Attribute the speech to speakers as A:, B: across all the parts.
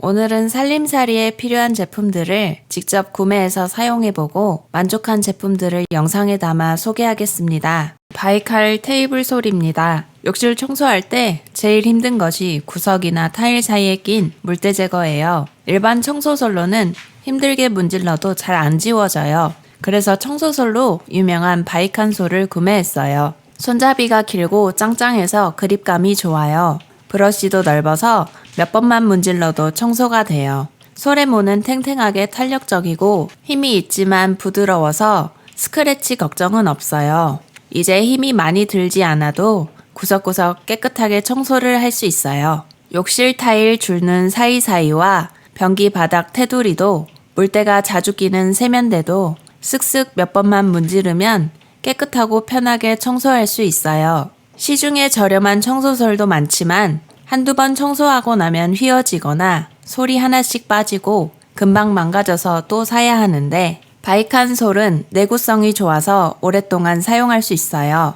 A: 오늘은 살림살이에 필요한 제품들을 직접 구매해서 사용해보고 만족한 제품들을 영상에 담아 소개하겠습니다. 바이칼 테이블 솔입니다. 욕실 청소할 때 제일 힘든 것이 구석이나 타일 사이에 낀 물때 제거예요. 일반 청소솔로는 힘들게 문질러도 잘 안 지워져요. 그래서 청소솔로 유명한 바이칸솔을 구매했어요. 손잡이가 길고 짱짱해서 그립감이 좋아요. 브러쉬도 넓어서 몇 번만 문질러도 청소가 돼요. 솔의 모는 탱탱하게 탄력적이고 힘이 있지만 부드러워서 스크래치 걱정은 없어요. 이제 힘이 많이 들지 않아도 구석구석 깨끗하게 청소를 할 수 있어요. 욕실 타일 줄눈 사이사이와 변기 바닥 테두리도 물때가 자주 끼는 세면대도 쓱쓱 몇 번만 문지르면 깨끗하고 편하게 청소할 수 있어요. 시중에 저렴한 청소솔도 많지만 한두 번 청소하고 나면 휘어지거나 솔이 하나씩 빠지고 금방 망가져서 또 사야 하는데 바이칸 솔은 내구성이 좋아서 오랫동안 사용할 수 있어요.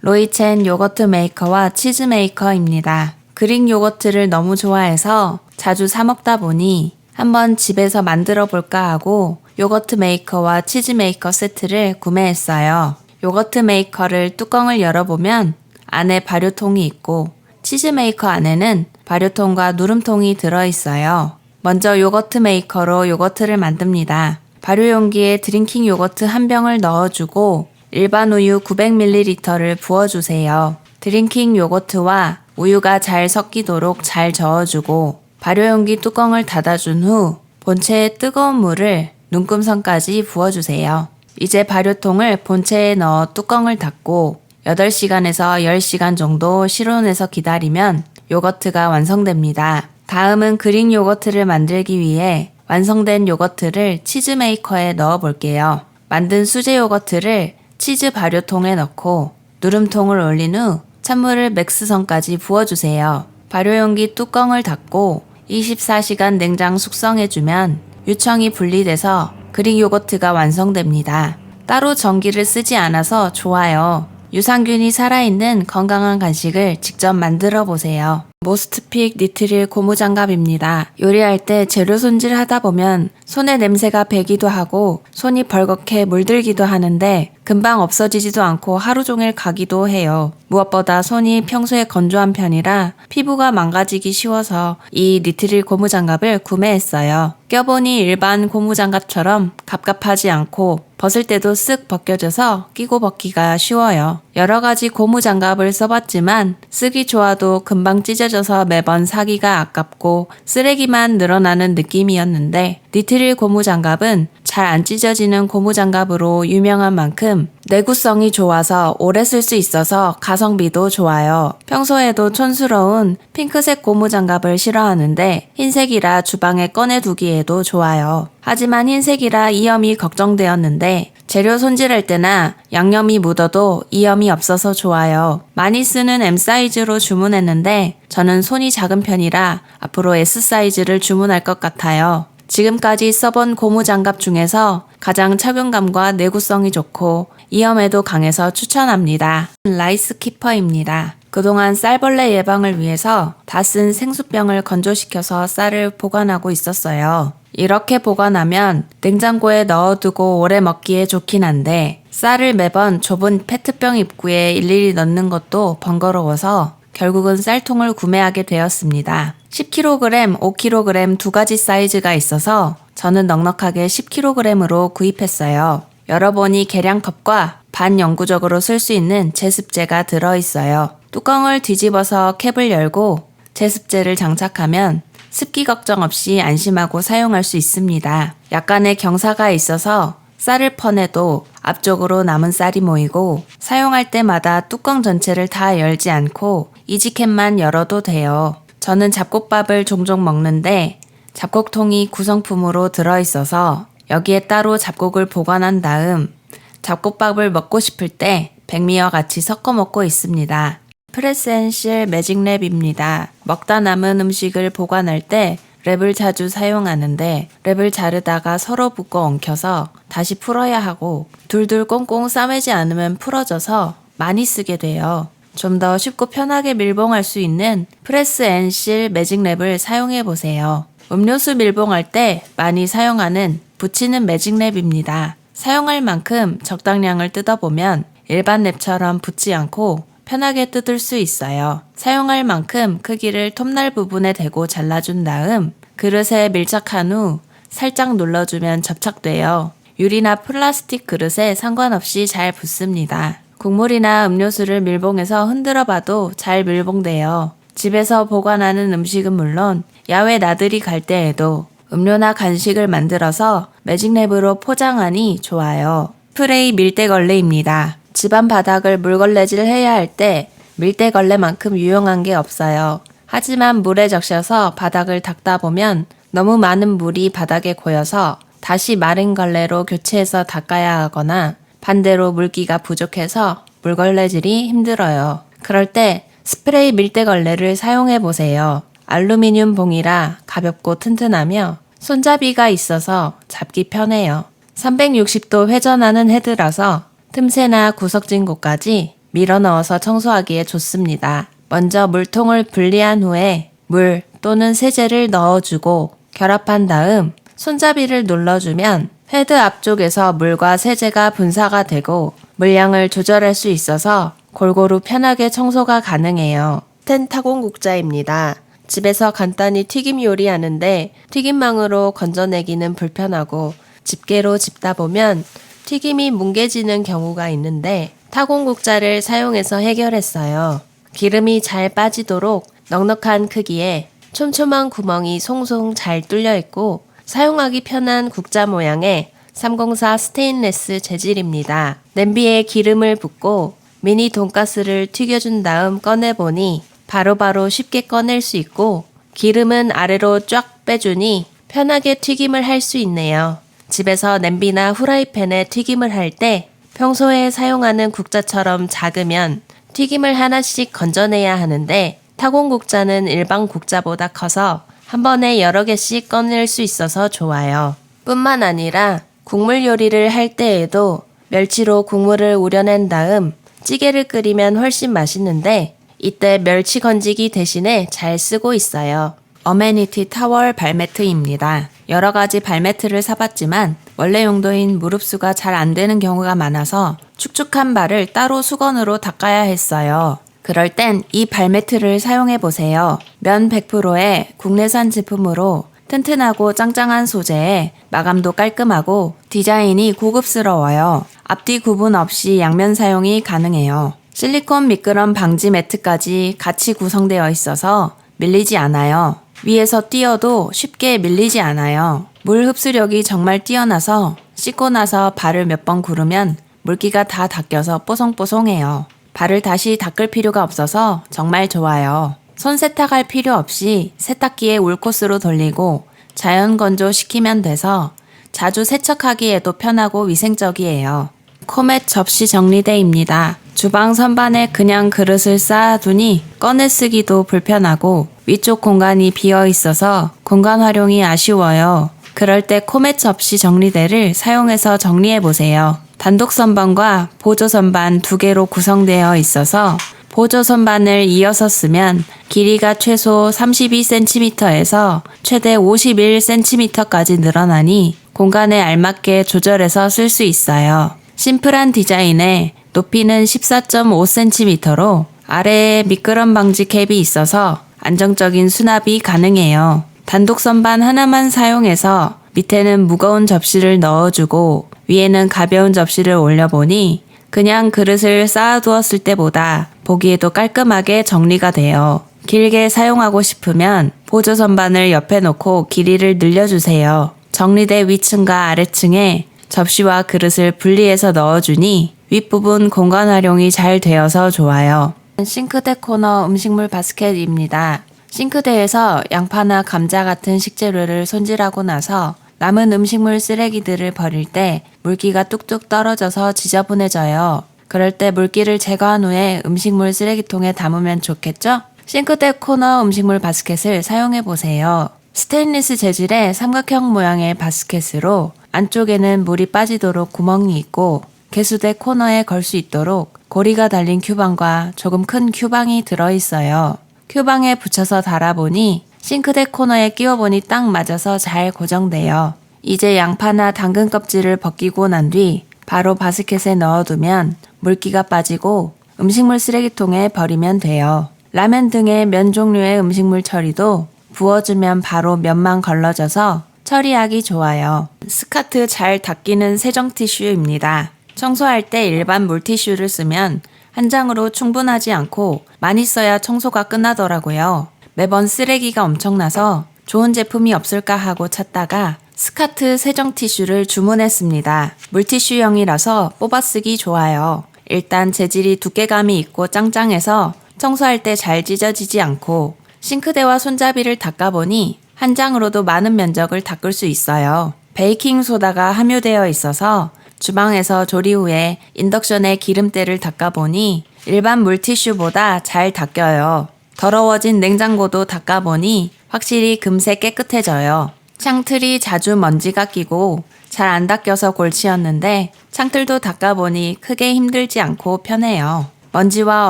A: 로이첸 요거트 메이커와 치즈 메이커입니다. 그릭 요거트를 너무 좋아해서 자주 사 먹다 보니 한번 집에서 만들어 볼까 하고 요거트 메이커와 치즈 메이커 세트를 구매했어요. 요거트 메이커를 뚜껑을 열어보면 안에 발효통이 있고 치즈 메이커 안에는 발효통과 누름통이 들어있어요. 먼저 요거트 메이커로 요거트를 만듭니다. 발효 용기에 드링킹 요거트 한 병을 넣어주고 일반 우유 900ml를 부어주세요. 드링킹 요거트와 우유가 잘 섞이도록 잘 저어주고 발효 용기 뚜껑을 닫아준 후 본체에 뜨거운 물을 눈금선까지 부어주세요. 이제 발효통을 본체에 넣어 뚜껑을 닫고 8시간에서 10시간 정도 실온에서 기다리면 요거트가 완성됩니다. 다음은 그릭 요거트를 만들기 위해 완성된 요거트를 치즈 메이커에 넣어 볼게요. 만든 수제 요거트를 치즈 발효통에 넣고 누름통을 올린 후 찬물을 맥스선까지 부어주세요. 발효용기 뚜껑을 닫고 24시간 냉장 숙성해주면 유청이 분리돼서 그릭 요거트가 완성됩니다. 따로 전기를 쓰지 않아서 좋아요. 유산균이 살아있는 건강한 간식을 직접 만들어 보세요. 모스트픽 니트릴 고무장갑입니다. 요리할 때 재료 손질하다 보면 손의 냄새가 배기도 하고 손이 벌겋게 물들기도 하는데 금방 없어지지도 않고 하루 종일 가기도 해요. 무엇보다 손이 평소에 건조한 편이라 피부가 망가지기 쉬워서 이 니트릴 고무장갑을 구매했어요. 껴보니 일반 고무장갑처럼 갑갑하지 않고 벗을 때도 쓱 벗겨져서 끼고 벗기가 쉬워요. 여러가지 고무장갑을 써봤지만 쓰기 좋아도 금방 찢어져서 매번 사기가 아깝고 쓰레기만 늘어나는 느낌이었는데 니트릴 고무장갑은 잘 안 찢어지는 고무장갑으로 유명한 만큼 내구성이 좋아서 오래 쓸 수 있어서 가성비도 좋아요. 평소에도 촌스러운 핑크색 고무장갑을 싫어하는데 흰색이라 주방에 꺼내두기에도 좋아요. 하지만 흰색이라 이염이 걱정되었는데 재료 손질할 때나 양념이 묻어도 이염이 없어서 좋아요. 많이 쓰는 M 사이즈로 주문했는데 저는 손이 작은 편이라 앞으로 S 사이즈를 주문할 것 같아요. 지금까지 써본 고무장갑 중에서 가장 착용감과 내구성이 좋고 이염에도 강해서 추천합니다. 라이스 키퍼입니다. 그동안 쌀벌레 예방을 위해서 다 쓴 생수병을 건조시켜서 쌀을 보관하고 있었어요. 이렇게 보관하면 냉장고에 넣어두고 오래 먹기에 좋긴 한데 쌀을 매번 좁은 페트병 입구에 일일이 넣는 것도 번거로워서 결국은 쌀통을 구매하게 되었습니다. 10kg, 5kg 두 가지 사이즈가 있어서 저는 넉넉하게 10kg으로 구입했어요. 열어보니 계량컵과 반영구적으로 쓸 수 있는 제습제가 들어있어요. 뚜껑을 뒤집어서 캡을 열고 제습제를 장착하면 습기 걱정 없이 안심하고 사용할 수 있습니다. 약간의 경사가 있어서 쌀을 퍼내도 앞쪽으로 남은 쌀이 모이고 사용할 때마다 뚜껑 전체를 다 열지 않고 이지캡만 열어도 돼요. 저는 잡곡밥을 종종 먹는데 잡곡통이 구성품으로 들어있어서 여기에 따로 잡곡을 보관한 다음 잡곡밥을 먹고 싶을 때 백미와 같이 섞어 먹고 있습니다. 프레스앤실 매직랩입니다. 먹다 남은 음식을 보관할 때 랩을 자주 사용하는데 랩을 자르다가 서로 붙고 엉켜서 다시 풀어야 하고 둘둘 꽁꽁 싸매지 않으면 풀어져서 많이 쓰게 돼요. 좀 더 쉽고 편하게 밀봉할 수 있는 프레스앤실 매직랩을 사용해 보세요. 음료수 밀봉할 때 많이 사용하는 붙이는 매직랩입니다. 사용할 만큼 적당량을 뜯어보면 일반 랩처럼 붙지 않고 편하게 뜯을 수 있어요. 사용할 만큼 크기를 톱날 부분에 대고 잘라준 다음 그릇에 밀착한 후 살짝 눌러주면 접착돼요. 유리나 플라스틱 그릇에 상관없이 잘 붙습니다. 국물이나 음료수를 밀봉해서 흔들어 봐도 잘 밀봉돼요. 집에서 보관하는 음식은 물론 야외 나들이 갈 때에도 음료나 간식을 만들어서 매직랩으로 포장하니 좋아요. 스프레이 밀대걸레입니다. 집안 바닥을 물걸레질 해야 할 때 밀대걸레만큼 유용한 게 없어요. 하지만 물에 적셔서 바닥을 닦다 보면 너무 많은 물이 바닥에 고여서 다시 마른 걸레로 교체해서 닦아야 하거나 반대로 물기가 부족해서 물걸레질이 힘들어요. 그럴 때 스프레이 밀대걸레를 사용해 보세요. 알루미늄 봉이라 가볍고 튼튼하며 손잡이가 있어서 잡기 편해요. 360도 회전하는 헤드라서 틈새나 구석진 곳까지 밀어 넣어서 청소하기에 좋습니다. 먼저 물통을 분리한 후에 물 또는 세제를 넣어주고 결합한 다음 손잡이를 눌러주면 헤드 앞쪽에서 물과 세제가 분사가 되고 물량을 조절할 수 있어서 골고루 편하게 청소가 가능해요. 스텐 타공국자입니다. 집에서 간단히 튀김 요리하는데 튀김망으로 건져내기는 불편하고 집게로 집다 보면 튀김이 뭉개지는 경우가 있는데 타공국자를 사용해서 해결했어요. 기름이 잘 빠지도록 넉넉한 크기에 촘촘한 구멍이 송송 잘 뚫려 있고 사용하기 편한 국자 모양의 304 스테인레스 재질입니다. 냄비에 기름을 붓고 미니 돈가스를 튀겨준 다음 꺼내보니 바로바로 쉽게 꺼낼 수 있고 기름은 아래로 쫙 빼주니 편하게 튀김을 할 수 있네요. 집에서 냄비나 후라이팬에 튀김을 할 때 평소에 사용하는 국자처럼 작으면 튀김을 하나씩 건져내야 하는데 타공국자는 일반 국자보다 커서 한 번에 여러 개씩 꺼낼 수 있어서 좋아요. 뿐만 아니라 국물 요리를 할 때에도 멸치로 국물을 우려낸 다음 찌개를 끓이면 훨씬 맛있는데 이때 멸치 건지기 대신에 잘 쓰고 있어요. 어메니티 타월 발매트입니다. 여러 가지 발매트를 사봤지만 원래 용도인 무릎수가 잘 안 되는 경우가 많아서 축축한 발을 따로 수건으로 닦아야 했어요. 그럴 땐 이 발매트를 사용해 보세요. 면 100%의 국내산 제품으로 튼튼하고 짱짱한 소재에 마감도 깔끔하고 디자인이 고급스러워요. 앞뒤 구분 없이 양면 사용이 가능해요. 실리콘 미끄럼 방지 매트까지 같이 구성되어 있어서 밀리지 않아요. 위에서 띄어도 쉽게 밀리지 않아요. 물 흡수력이 정말 뛰어나서 씻고 나서 발을 몇 번 구르면 물기가 다 닦여서 뽀송뽀송해요. 발을 다시 닦을 필요가 없어서 정말 좋아요. 손 세탁할 필요 없이 세탁기에 울코스로 돌리고 자연 건조시키면 돼서 자주 세척하기에도 편하고 위생적이에요. 코멧 접시 정리대입니다. 주방 선반에 그냥 그릇을 쌓아두니 꺼내 쓰기도 불편하고 위쪽 공간이 비어 있어서 공간 활용이 아쉬워요. 그럴 때 코멧 접시 정리대를 사용해서 정리해 보세요. 단독 선반과 보조 선반 두 개로 구성되어 있어서 보조 선반을 이어서 쓰면 길이가 최소 32cm에서 최대 51cm까지 늘어나니 공간에 알맞게 조절해서 쓸 수 있어요. 심플한 디자인에 높이는 14.5cm로 아래에 미끄럼 방지 캡이 있어서 안정적인 수납이 가능해요. 단독 선반 하나만 사용해서 밑에는 무거운 접시를 넣어주고 위에는 가벼운 접시를 올려보니 그냥 그릇을 쌓아두었을 때보다 보기에도 깔끔하게 정리가 돼요. 길게 사용하고 싶으면 보조 선반을 옆에 놓고 길이를 늘려주세요. 정리대 위층과 아래층에 접시와 그릇을 분리해서 넣어주니 윗부분 공간 활용이 잘 되어서 좋아요. 싱크대 코너 음식물 바스켓입니다. 싱크대에서 양파나 감자 같은 식재료를 손질하고 나서 남은 음식물 쓰레기들을 버릴 때 물기가 뚝뚝 떨어져서 지저분해져요. 그럴 때 물기를 제거한 후에 음식물 쓰레기통에 담으면 좋겠죠? 싱크대 코너 음식물 바스켓을 사용해보세요. 스테인리스 재질의 삼각형 모양의 바스켓으로 안쪽에는 물이 빠지도록 구멍이 있고 개수대 코너에 걸 수 있도록 고리가 달린 큐방과 조금 큰 큐방이 들어있어요. 큐방에 붙여서 달아보니 싱크대 코너에 끼워보니 딱 맞아서 잘 고정돼요. 이제 양파나 당근 껍질을 벗기고 난 뒤 바로 바스켓에 넣어두면 물기가 빠지고 음식물 쓰레기통에 버리면 돼요. 라면 등의 면 종류의 음식물 처리도 부어주면 바로 면만 걸러져서 처리하기 좋아요. 스카트 잘 닦이는 세정 티슈입니다. 청소할 때 일반 물티슈를 쓰면 한 장으로 충분하지 않고 많이 써야 청소가 끝나더라고요. 매번 쓰레기가 엄청나서 좋은 제품이 없을까 하고 찾다가 스카트 세정 티슈를 주문했습니다. 물티슈형이라서 뽑아쓰기 좋아요. 일단 재질이 두께감이 있고 짱짱해서 청소할 때 잘 찢어지지 않고 싱크대와 손잡이를 닦아보니 한 장으로도 많은 면적을 닦을 수 있어요. 베이킹소다가 함유되어 있어서 주방에서 조리 후에 인덕션에 기름때를 닦아보니 일반 물티슈보다 잘 닦여요. 더러워진 냉장고도 닦아보니 확실히 금세 깨끗해져요. 창틀이 자주 먼지가 끼고 잘 안 닦여서 골치였는데 창틀도 닦아보니 크게 힘들지 않고 편해요. 먼지와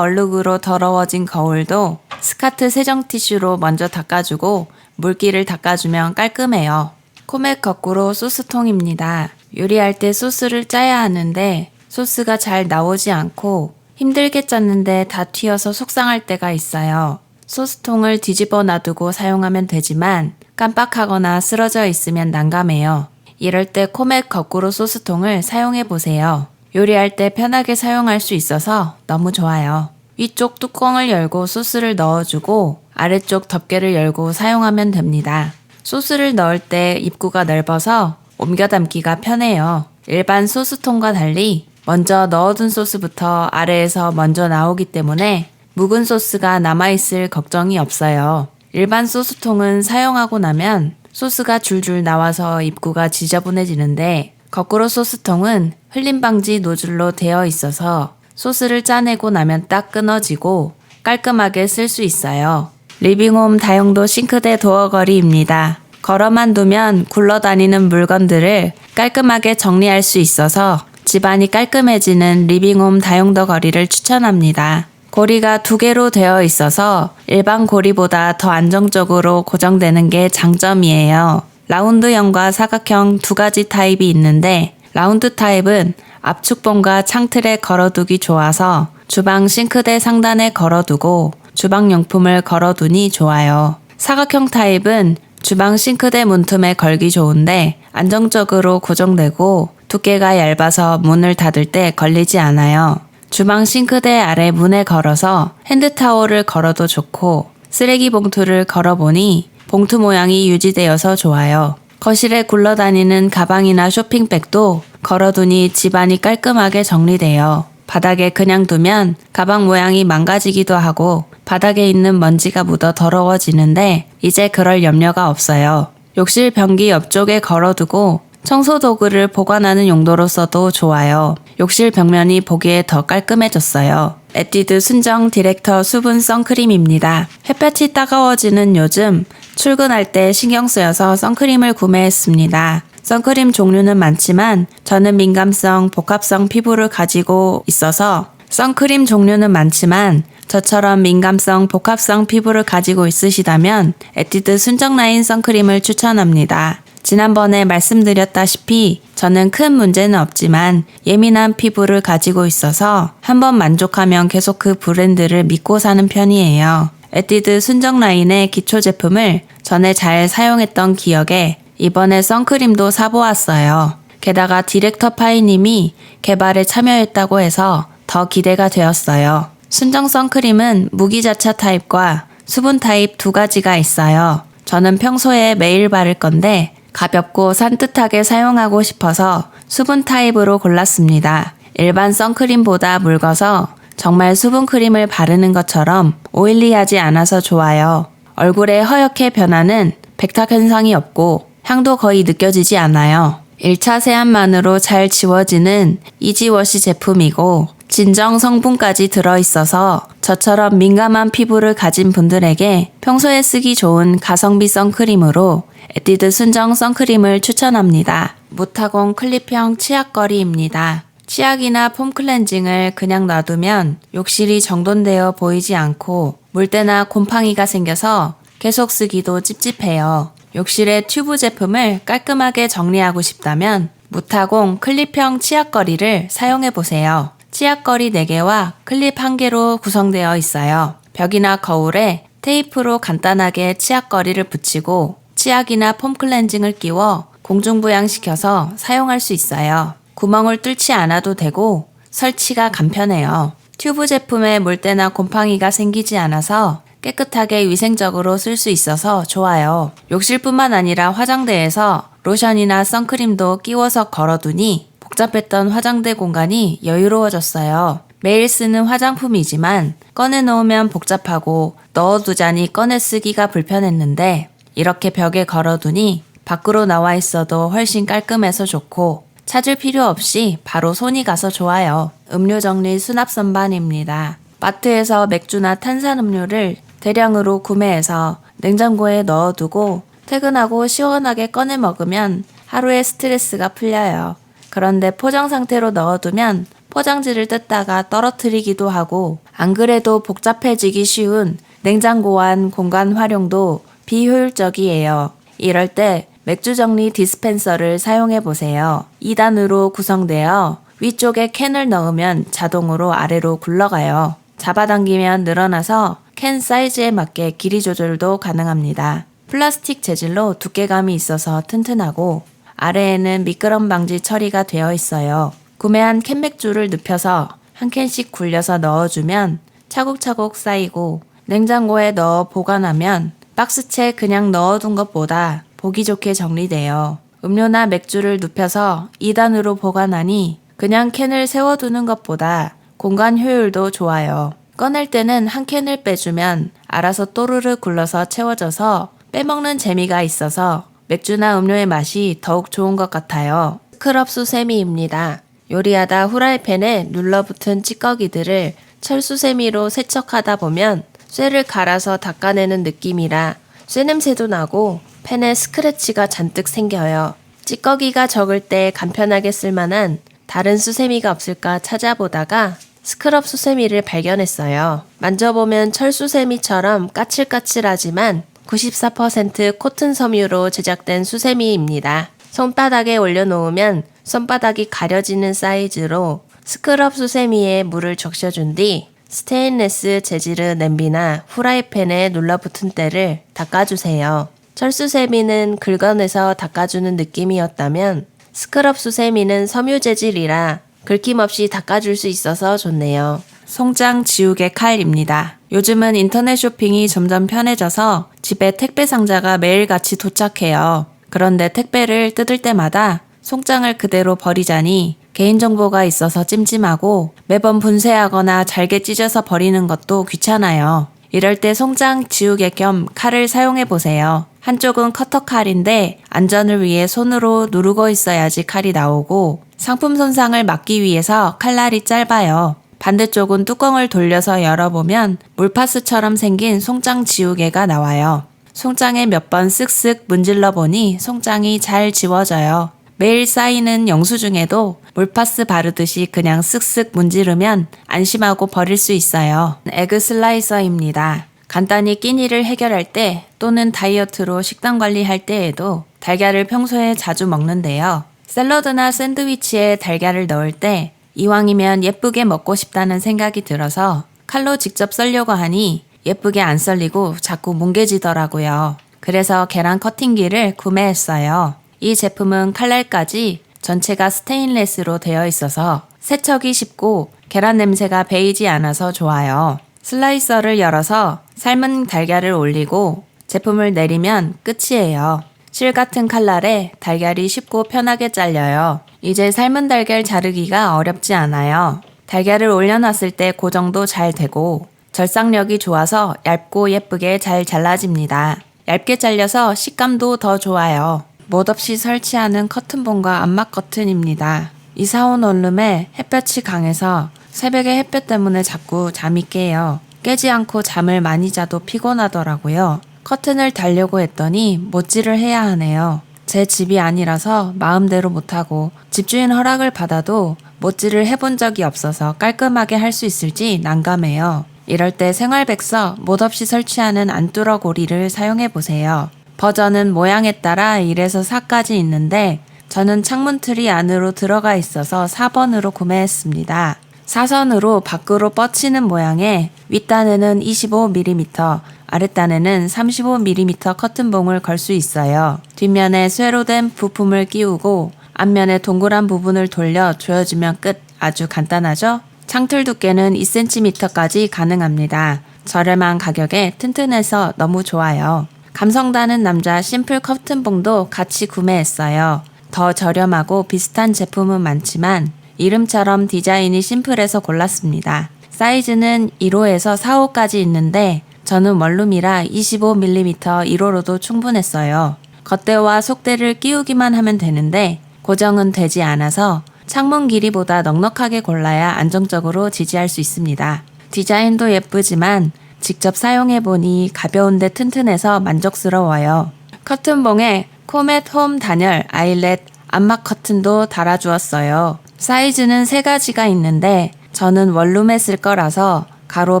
A: 얼룩으로 더러워진 거울도 스카트 세정 티슈로 먼저 닦아주고 물기를 닦아주면 깔끔해요. 코맥 거꾸로 소스통입니다. 요리할 때 소스를 짜야 하는데 소스가 잘 나오지 않고 힘들게 짰는데 다 튀어서 속상할 때가 있어요. 소스통을 뒤집어 놔두고 사용하면 되지만 깜빡하거나 쓰러져 있으면 난감해요. 이럴 때 코맥 거꾸로 소스통을 사용해 보세요. 요리할 때 편하게 사용할 수 있어서 너무 좋아요. 위쪽 뚜껑을 열고 소스를 넣어주고 아래쪽 덮개를 열고 사용하면 됩니다. 소스를 넣을 때 입구가 넓어서 옮겨 담기가 편해요. 일반 소스통과 달리 먼저 넣어둔 소스부터 아래에서 먼저 나오기 때문에 묵은 소스가 남아있을 걱정이 없어요. 일반 소스통은 사용하고 나면 소스가 줄줄 나와서 입구가 지저분해지는데 거꾸로 소스통은 흘림 방지 노즐로 되어 있어서 소스를 짜내고 나면 딱 끊어지고 깔끔하게 쓸 수 있어요. 리빙홈 다용도 싱크대 도어거리입니다. 걸어만 두면 굴러다니는 물건들을 깔끔하게 정리할 수 있어서 집안이 깔끔해지는 리빙홈 다용도 거리를 추천합니다. 고리가 2개로 되어 있어서 일반 고리보다 더 안정적으로 고정되는 게 장점이에요. 라운드형과 사각형 2가지 타입이 있는데 라운드 타입은 압축봉과 창틀에 걸어두기 좋아서 주방 싱크대 상단에 걸어두고 주방용품을 걸어두니 좋아요. 사각형 타입은 주방 싱크대 문틈에 걸기 좋은데 안정적으로 고정되고 두께가 얇아서 문을 닫을 때 걸리지 않아요. 주방 싱크대 아래 문에 걸어서 핸드타올을 걸어도 좋고 쓰레기 봉투를 걸어보니 봉투 모양이 유지되어서 좋아요. 거실에 굴러다니는 가방이나 쇼핑백도 걸어두니 집안이 깔끔하게 정리돼요. 바닥에 그냥 두면 가방 모양이 망가지기도 하고 바닥에 있는 먼지가 묻어 더러워지는데 이제 그럴 염려가 없어요. 욕실 변기 옆쪽에 걸어두고 청소 도구를 보관하는 용도로서도 좋아요. 욕실 벽면이 보기에 더 깔끔해졌어요. 에뛰드 순정 디렉터 수분 선크림입니다. 햇볕이 따가워지는 요즘 출근할 때 신경 쓰여서 선크림을 구매했습니다. 선크림 종류는 많지만 저는 민감성, 복합성 피부를 가지고 있어서 선크림 종류는 많지만 저처럼 민감성, 복합성 피부를 가지고 있으시다면 에뛰드 순정 라인 선크림을 추천합니다. 지난번에 말씀드렸다시피 저는 큰 문제는 없지만 예민한 피부를 가지고 있어서 한번 만족하면 계속 그 브랜드를 믿고 사는 편이에요. 에뛰드 순정 라인의 기초 제품을 전에 잘 사용했던 기억에 이번에 선크림도 사보았어요. 게다가 디렉터 파이님이 개발에 참여했다고 해서 더 기대가 되었어요. 순정 선크림은 무기자차 타입과 수분 타입 2가지가 있어요. 저는 평소에 매일 바를 건데 가볍고 산뜻하게 사용하고 싶어서 수분 타입으로 골랐습니다. 일반 선크림보다 묽어서 정말 수분크림을 바르는 것처럼 오일리하지 않아서 좋아요. 얼굴에 허옇게 변하는 백탁 현상이 없고 향도 거의 느껴지지 않아요. 1차 세안만으로 잘 지워지는 이지워시 제품이고 진정 성분까지 들어있어서 저처럼 민감한 피부를 가진 분들에게 평소에 쓰기 좋은 가성비 선크림으로 에뛰드 순정 선크림을 추천합니다. 무타공 클립형 치약거리입니다. 치약이나 폼 클렌징을 그냥 놔두면 욕실이 정돈되어 보이지 않고 물때나 곰팡이가 생겨서 계속 쓰기도 찝찝해요. 욕실의 튜브 제품을 깔끔하게 정리하고 싶다면 무타공 클립형 치약거리를 사용해보세요. 치약거리 4개와 클립 1개로 구성되어 있어요. 벽이나 거울에 테이프로 간단하게 치약거리를 붙이고 치약이나 폼 클렌징을 끼워 공중부양시켜서 사용할 수 있어요. 구멍을 뚫지 않아도 되고 설치가 간편해요. 튜브 제품에 물때나 곰팡이가 생기지 않아서 깨끗하게 위생적으로 쓸 수 있어서 좋아요. 욕실뿐만 아니라 화장대에서 로션이나 선크림도 끼워서 걸어두니 복잡했던 화장대 공간이 여유로워졌어요. 매일 쓰는 화장품이지만 꺼내놓으면 복잡하고 넣어두자니 꺼내 쓰기가 불편했는데 이렇게 벽에 걸어두니 밖으로 나와 있어도 훨씬 깔끔해서 좋고 찾을 필요 없이 바로 손이 가서 좋아요. 음료 정리 수납 선반입니다. 마트에서 맥주나 탄산음료를 대량으로 구매해서 냉장고에 넣어두고 퇴근하고 시원하게 꺼내 먹으면 하루의 스트레스가 풀려요. 그런데 포장 상태로 넣어두면 포장지를 뜯다가 떨어뜨리기도 하고 안 그래도 복잡해지기 쉬운 냉장고 안 공간 활용도 비효율적이에요. 이럴 때 맥주 정리 디스펜서를 사용해 보세요. 2단으로 구성되어 위쪽에 캔을 넣으면 자동으로 아래로 굴러가요. 잡아당기면 늘어나서 캔 사이즈에 맞게 길이 조절도 가능합니다. 플라스틱 재질로 두께감이 있어서 튼튼하고 아래에는 미끄럼 방지 처리가 되어 있어요. 구매한 캔맥주를 눕혀서 한 캔씩 굴려서 넣어주면 차곡차곡 쌓이고 냉장고에 넣어 보관하면 박스채 그냥 넣어둔 것보다 보기 좋게 정리돼요. 음료나 맥주를 눕혀서 2단으로 보관하니 그냥 캔을 세워두는 것보다 공간 효율도 좋아요. 꺼낼 때는 한 캔을 빼주면 알아서 또르르 굴러서 채워져서 빼먹는 재미가 있어서 맥주나 음료의 맛이 더욱 좋은 것 같아요. 스크럽 수세미입니다. 요리하다 후라이팬에 눌러붙은 찌꺼기들을 철수세미로 세척하다 보면 쇠를 갈아서 닦아내는 느낌이라 쇠냄새도 나고 팬에 스크래치가 잔뜩 생겨요. 찌꺼기가 적을 때 간편하게 쓸만한 다른 수세미가 없을까 찾아보다가 스크럽 수세미를 발견했어요. 만져보면 철수세미처럼 까칠까칠하지만 94% 코튼 섬유로 제작된 수세미입니다. 손바닥에 올려놓으면 손바닥이 가려지는 사이즈로 스크럽 수세미에 물을 적셔준 뒤 스테인레스 재질의 냄비나 후라이팬에 눌러붙은 때를 닦아주세요. 철수세미는 긁어내서 닦아주는 느낌이었다면 스크럽 수세미는 섬유 재질이라 긁힘없이 닦아줄 수 있어서 좋네요. 송장 지우개 칼입니다. 요즘은 인터넷 쇼핑이 점점 편해져서 집에 택배 상자가 매일같이 도착해요. 그런데 택배를 뜯을 때마다 송장을 그대로 버리자니 개인정보가 있어서 찜찜하고 매번 분쇄하거나 잘게 찢어서 버리는 것도 귀찮아요. 이럴 때 송장 지우개 겸 칼을 사용해보세요. 한쪽은 커터 칼인데 안전을 위해 손으로 누르고 있어야지 칼이 나오고 상품 손상을 막기 위해서 칼날이 짧아요. 반대쪽은 뚜껑을 돌려서 열어보면 물파스처럼 생긴 송장 지우개가 나와요. 송장에 몇 번 쓱쓱 문질러 보니 송장이 잘 지워져요. 매일 쌓이는 영수증에도 물파스 바르듯이 그냥 쓱쓱 문지르면 안심하고 버릴 수 있어요. 에그 슬라이서입니다. 간단히 끼니를 해결할 때 또는 다이어트로 식단 관리할 때에도 달걀을 평소에 자주 먹는데요. 샐러드나 샌드위치에 달걀을 넣을 때 이왕이면 예쁘게 먹고 싶다는 생각이 들어서 칼로 직접 썰려고 하니 예쁘게 안 썰리고 자꾸 뭉개지더라고요. 그래서 계란 커팅기를 구매했어요. 이 제품은 칼날까지 전체가 스테인레스로 되어 있어서 세척이 쉽고 계란 냄새가 배이지 않아서 좋아요. 슬라이서를 열어서 삶은 달걀을 올리고 제품을 내리면 끝이에요. 실 같은 칼날에 달걀이 쉽고 편하게 잘려요. 이제 삶은 달걀 자르기가 어렵지 않아요. 달걀을 올려놨을 때 고정도 잘 되고 절삭력이 좋아서 얇고 예쁘게 잘 잘라집니다. 얇게 잘려서 식감도 더 좋아요. 못 없이 설치하는 커튼봉과 암막 커튼입니다. 이사 온 원룸에 햇볕이 강해서 새벽에 햇볕 때문에 자꾸 잠이 깨요. 깨지 않고 잠을 많이 자도 피곤하더라고요. 커튼을 달려고 했더니 못질을 해야 하네요. 제 집이 아니라서 마음대로 못하고 집주인 허락을 받아도 못질을 해본 적이 없어서 깔끔하게 할 수 있을지 난감해요. 이럴 때 생활백서 못 없이 설치하는 안뚫어 고리를 사용해 보세요. 버전은 모양에 따라 1에서 4까지 있는데 저는 창문 트리 안으로 들어가 있어서 4번으로 구매했습니다. 사선으로 밖으로 뻗치는 모양에 윗단에는 25mm, 아랫단에는 35mm 커튼봉을 걸 수 있어요. 뒷면에 쇠로 된 부품을 끼우고 앞면에 동그란 부분을 돌려 조여주면 끝. 아주 간단하죠? 창틀 두께는 2cm까지 가능합니다. 저렴한 가격에 튼튼해서 너무 좋아요. 감성다는 남자 심플 커튼봉도 같이 구매했어요. 더 저렴하고 비슷한 제품은 많지만 이름처럼 디자인이 심플해서 골랐습니다. 사이즈는 1호에서 4호까지 있는데 저는 원룸이라 25mm 1호로도 충분했어요. 겉대와 속대를 끼우기만 하면 되는데 고정은 되지 않아서 창문 길이보다 넉넉하게 골라야 안정적으로 지지할 수 있습니다. 디자인도 예쁘지만 직접 사용해보니 가벼운데 튼튼해서 만족스러워요. 커튼봉에 코멧 홈 단열, 아일렛, 암막 커튼도 달아주었어요. 사이즈는 3가지가 있는데 저는 원룸에 쓸 거라서 가로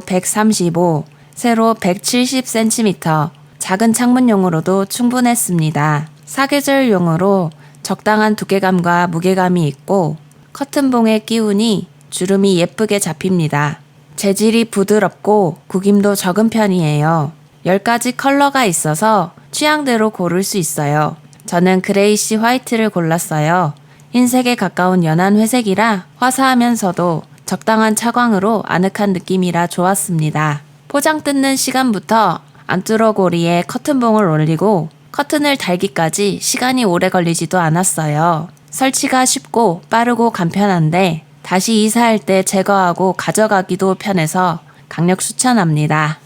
A: 135, 세로 170cm, 작은 창문용으로도 충분했습니다. 사계절용으로 적당한 두께감과 무게감이 있고 커튼봉에 끼우니 주름이 예쁘게 잡힙니다. 재질이 부드럽고 구김도 적은 편이에요. 10가지 컬러가 있어서 취향대로 고를 수 있어요. 저는 그레이시 화이트를 골랐어요. 흰색에 가까운 연한 회색이라 화사하면서도 적당한 차광으로 아늑한 느낌이라 좋았습니다. 포장 뜯는 시간부터 안뚫어 고리에 커튼봉을 올리고 커튼을 달기까지 시간이 오래 걸리지도 않았어요. 설치가 쉽고 빠르고 간편한데 다시 이사할 때 제거하고 가져가기도 편해서 강력 추천합니다.